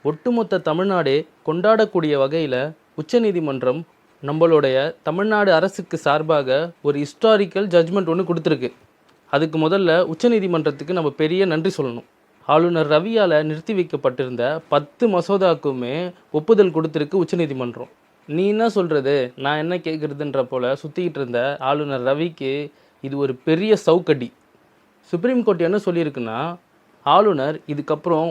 ஒட்டுமொத்த தமிழ்நாடே கொண்டாடக்கூடிய வகையில் உச்சநீதிமன்றம் நம்மளுடைய தமிழ்நாடு அரசுக்கு சார்பாக ஒரு ஹிஸ்டாரிக்கல் ஜட்ஜ்மெண்ட் ஒன்று கொடுத்துருக்கு. அதுக்கு முதல்ல உச்சநீதிமன்றத்துக்கு நம்ம பெரிய நன்றி சொல்லணும். ஆளுநர் ரவியால் நிறுத்தி வைக்கப்பட்டிருந்த 10 மசோதாக்குமே ஒப்புதல் கொடுத்துருக்கு உச்சநீதிமன்றம். நீ என்ன சொல்கிறது, நான் என்ன கேட்குறதுன்ற போல் சுற்றிக்கிட்டு இருந்த ஆளுநர் ரவிக்கு இது ஒரு பெரிய சவுக்கடி. சுப்ரீம் கோர்ட் என்ன சொல்லியிருக்குன்னா, ஆளுநர் இதுக்கப்புறம்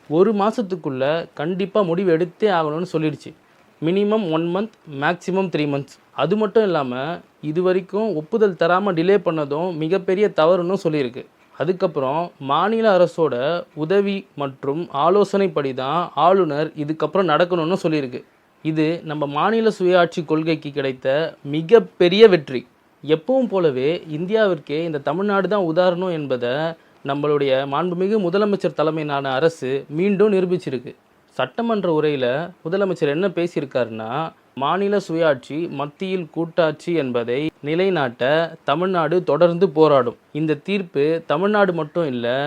1 மாதத்துக்குள்ளே கண்டிப்பாக முடிவு எடுத்தே ஆகணும்னு சொல்லிடுச்சு. Minimum 1 month, maximum 3 months. அது மட்டும் இல்லாமல் இது வரைக்கும் ஒப்புதல் தராமல் டிலே பண்ணதும் மிகப்பெரிய தவறுன்னு சொல்லியிருக்கு. அதுக்கப்புறம் மாநில அரசோட உதவி மற்றும் ஆலோசனைப்படி தான் ஆளுநர் இதுக்கப்புறம் நடக்கணும்னு சொல்லியிருக்கு. இது நம்ம மாநில சுயாட்சி கொள்கைக்கு கிடைத்த மிகப்பெரிய வெற்றி. எப்பவும் போலவே இந்தியாவிற்கே இந்த தமிழ்நாடு தான் உதாரணம் என்பதை நம்மளுடைய மாண்புமிகு முதலமைச்சர் தலைமையிலான அரசு மீண்டும் நிரூபிச்சிருக்கு. சட்டமன்ற உரையில் முதலமைச்சர் என்ன பேசியிருக்காருன்னா, மாநில சுயாட்சி மத்தியில் கூட்டாட்சி என்பதை நிலைநாட்ட தமிழ்நாடு தொடர்ந்து போராடும். இந்த தீர்ப்பு தமிழ்நாடு மட்டும் இல்லை,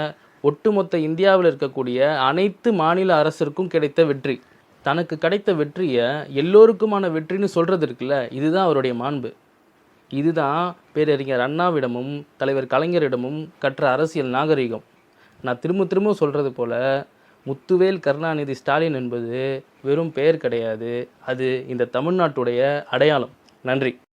ஒட்டுமொத்த இந்தியாவில் இருக்கக்கூடிய அனைத்து மாநில அரசிற்கும் கிடைத்த வெற்றி. தனக்கு கிடைத்த வெற்றியை எல்லோருக்குமான வெற்றின்னு சொல்கிறது இருக்குல்ல, இதுதான் அவருடைய மாண்பு. இதுதான் பேரறிஞர் அண்ணாவிடமும் தலைவர் கலைஞரிடமும் கற்ற அரசியல் நாகரிகம். நான் திரும்ப சொல்கிறது போல், முத்துவேல் கருணாநிதி ஸ்டாலின் என்பது வெறும் பெயர் கிடையாது, அது இந்த தமிழ்நாட்டுடைய அடையாளம். நன்றி.